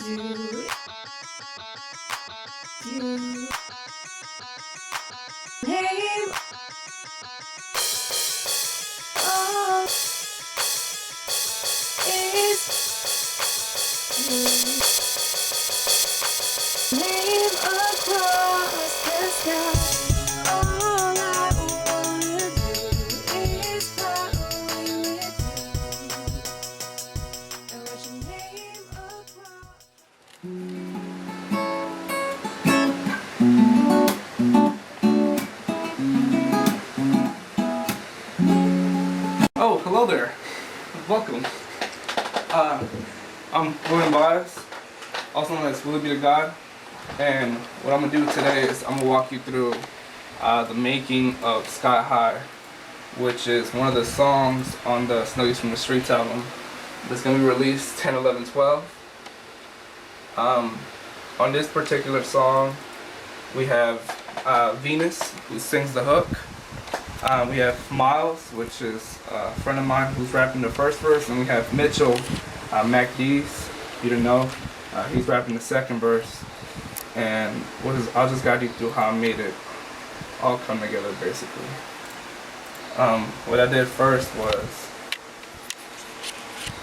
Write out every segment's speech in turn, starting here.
Name of is name across the sky. All I wanna do is fly away with you and watch your name across. Oh, hello there. Welcome. I'm William Bias, also known as Willie Be to God, and what I'm gonna do today is I'm gonna walk you through the making of Sky High, which is one of the songs on the Snuggies From the Street album that's gonna be released 10/11/12. On this particular song, we have Venus, who sings the hook. We have Miles, which is a friend of mine who's rapping the first verse, and we have Mitchell, Mac D's, you don't know, he's rapping the second verse. And I'll just guide you through how I made it all come together, basically. What I did first was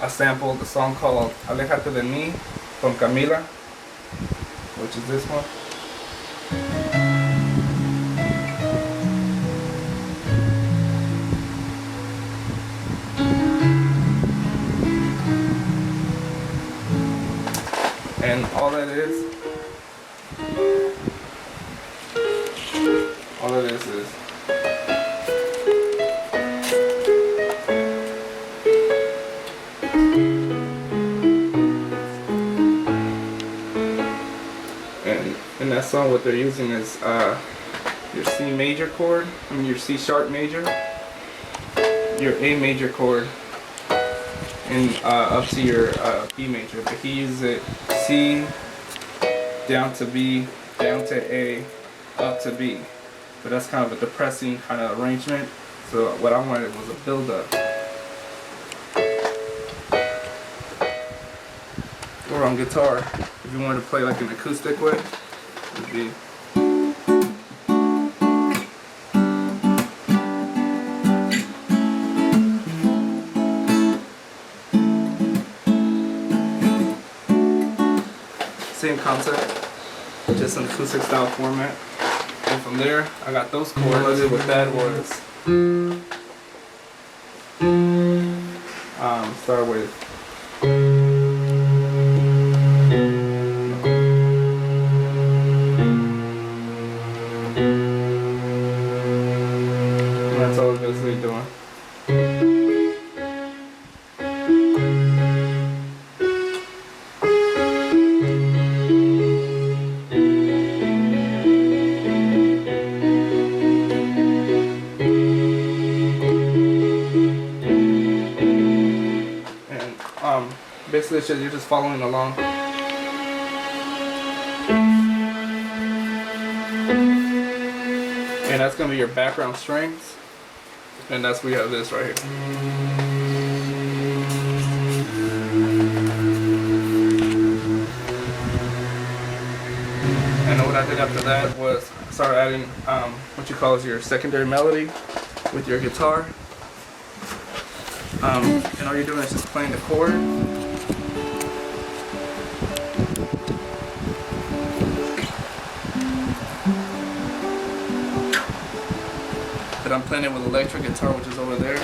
I sampled the song called Alejate de mí from Camila, which is this one. And all that is and in that song what they're using is your C major chord, your C sharp major, your A major chord, and up to your B major, but he uses it C, down to B, down to A, up to B. But that's kind of a depressing kind of arrangement, so what I wanted was a build-up. Or on guitar, if you wanted to play like an acoustic way, it would be same concept, just an acoustic style format. And from there, I got those chords. What that was, start with that's all it's basically doing. Basically, it's just, you're just following along. And that's going to be your background strings. And that's where you have this right here. And what I did after that was I started adding what you call is your secondary melody with your guitar. And all you're doing is just playing the chord. But I'm playing it with electric guitar, which is over there,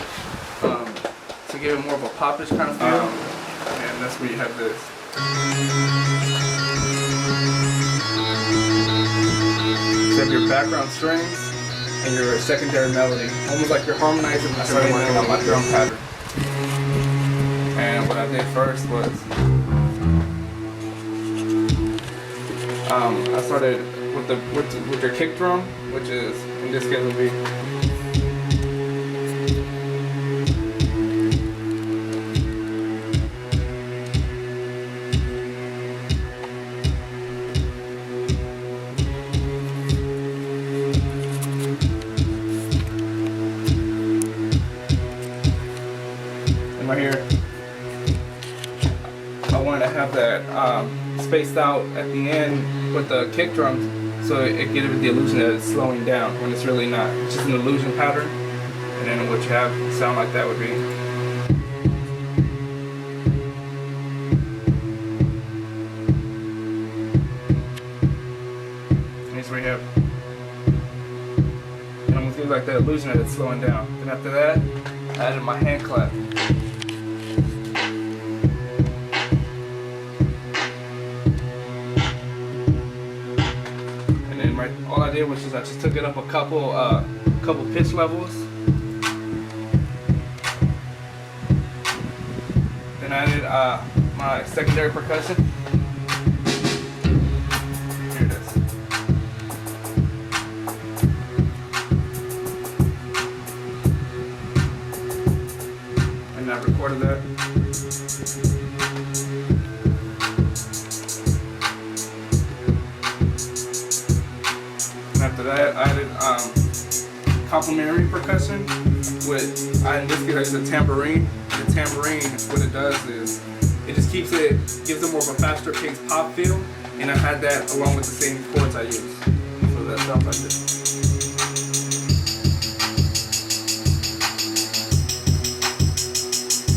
to give it more of a popish kind of feel. And that's where you have this. So you have your background strings and your secondary melody, almost like you're harmonizing with your drum pattern. And what I did first was I started with your kick drum, which is in this case would be. And right here, I wanted to have that spaced out at the end with the kick drums, so it gives it the illusion that it's slowing down when it's really not. It's just an illusion pattern, and then what you have sound like that would be. Here's where you have. And I'm gonna feel like the illusion that it's slowing down. Then after that, I added my hand clap. All I did was I just took it up a couple pitch levels. Then I added my secondary percussion. Here it is. And I recorded that. After that, I added complementary percussion with, in this case I used a tambourine. And the tambourine, what it does is, it just gives it more of a faster paced pop feel, and I had that along with the same chords I used. So that sounds like this.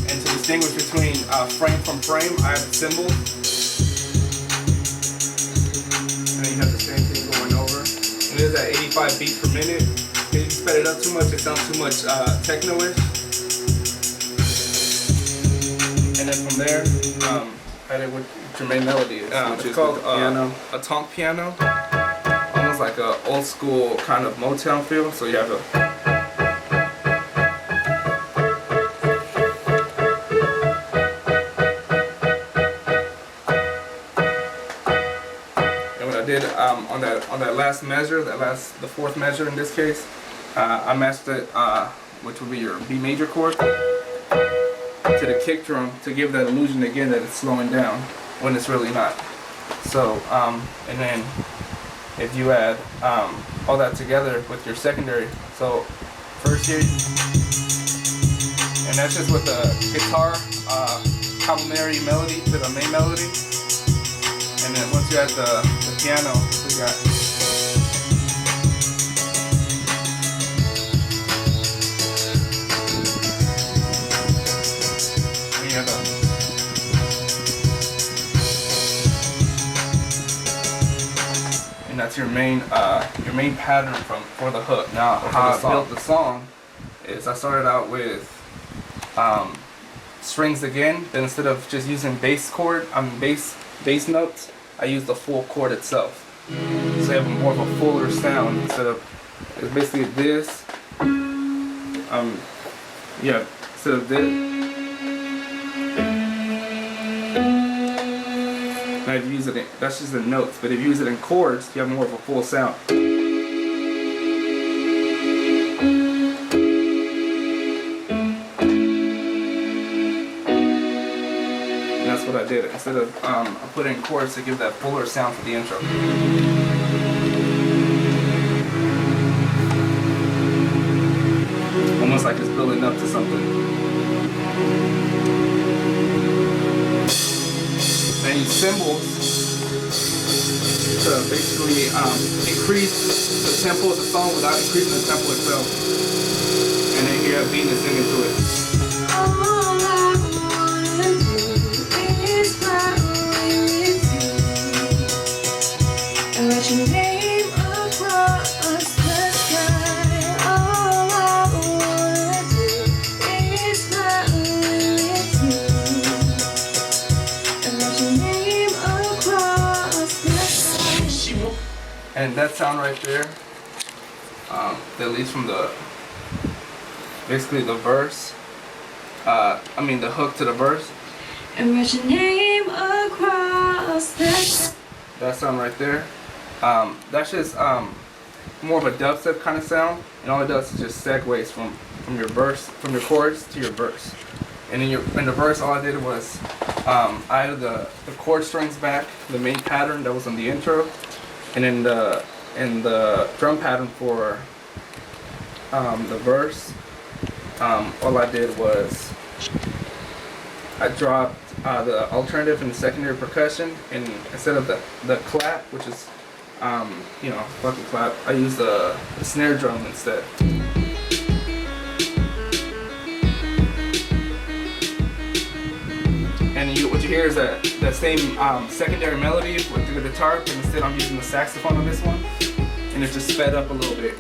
And to distinguish between frame from frame, I added cymbals. And then you have the same thing going over. It is at 85 beats per minute. If you sped it up too much, it sounds too much techno-ish. And then from there, I did what Jermaine Melody is. It's called a tonk piano. Almost like a old school kind of Motown feel. So you have a. Did on that last measure, the fourth measure in this case, I matched it, which would be your B major chord, to the kick drum to give that illusion again that it's slowing down when it's really not. So and then if you add all that together with your secondary, so first here, and that's just with the guitar complementary melody to the main melody. And then once you add the piano, we got. And you have and that's your main pattern for the hook. Now how I built the song is I started out with strings again. Then instead of just using bass notes, I use the full chord itself. So you have more of a fuller sound instead of, it's basically this. Instead of this. Now if you use it, that's just the notes, but if you use it in chords, you have more of a full sound. That's what I did. Instead of I put in chords to give that fuller sound for the intro. Almost like it's building up to something. And use cymbals to basically increase the tempo of the song without increasing the tempo itself. And then you have Venus singing to it. Your name across the sky. All I wanna do is fly with you. And write your name across the sky. And that sound right there, that leads from basically the verse. The hook to the verse. And write your name across the sky. That sound right there. That's just more of a dubstep kind of sound, and all it does is just segues from your verse, from your chords to your verse. And in the verse, all I did was I added the chord strings back, the main pattern that was on the intro, and in the drum pattern for the verse, all I did was I dropped the alternative and the secondary percussion, and instead of the clap, which is fucking clap, I use the snare drum instead. And what you hear is that same secondary melody with the guitar, but instead I'm using the saxophone on this one, and it's just sped up a little bit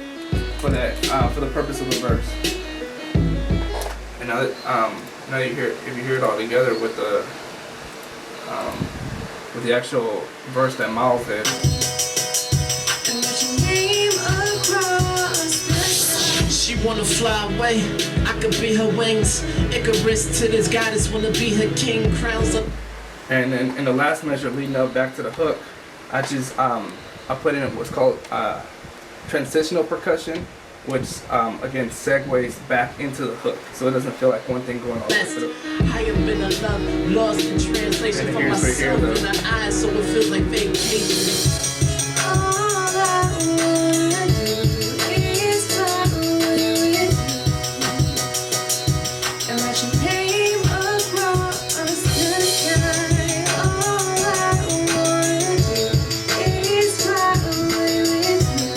for that for the purpose of the verse. And now if you hear it all together with the actual verse that Miles did. And let your name across the sky. She wanna fly away, I could be her wings. Icarus to this goddess, wanna be her king. Crowns up. And then in the last measure, leading up back to the hook, I just I put in what's called transitional percussion, which again segues back into the hook, so it doesn't feel like one thing going on. I have been in love, lost in translation And for here's right here, myself in the eyes, so it feels like vacation. All I wanna do is fly away with you. And let your name across the sky. All I wanna do is fly away with you.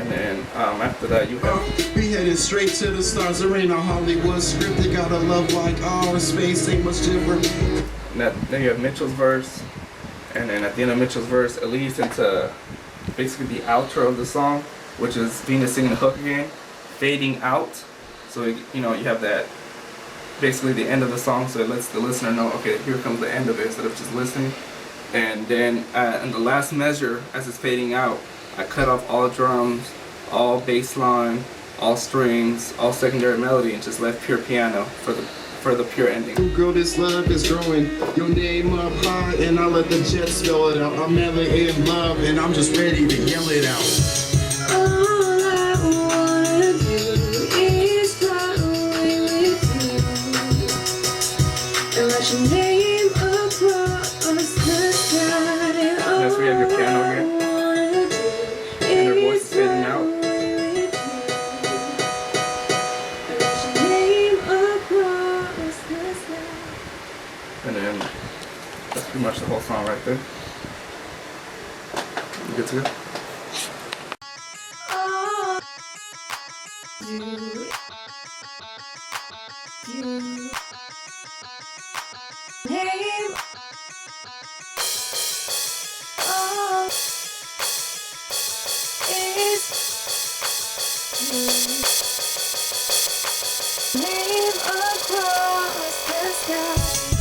And then after that, you have. We headed straight to the stars. There ain't no Hollywood script. They got a love like ours. Space ain't much different. Then you have Mitchell's verse, and then at the end of Mitchell's verse, it leads into basically the outro of the song, which is Venus singing the hook again, fading out. So you have that basically the end of the song, so it lets the listener know, okay, here comes the end of it, instead of just listening. And then in the last measure, as it's fading out, I cut off all drums, all bass line, all strings, all secondary melody, and just left pure piano for the pure ending. Girl, this love is growing. Your name up high, and I let the jet spell it out. I'm never in love, and I'm just ready to yell it out. All I wanna do is fly away with you. And let your name across the sky. That's where you have your piano again. And their voice is fading out. And then that's pretty much the whole song right there. You good to go? Name across the sky.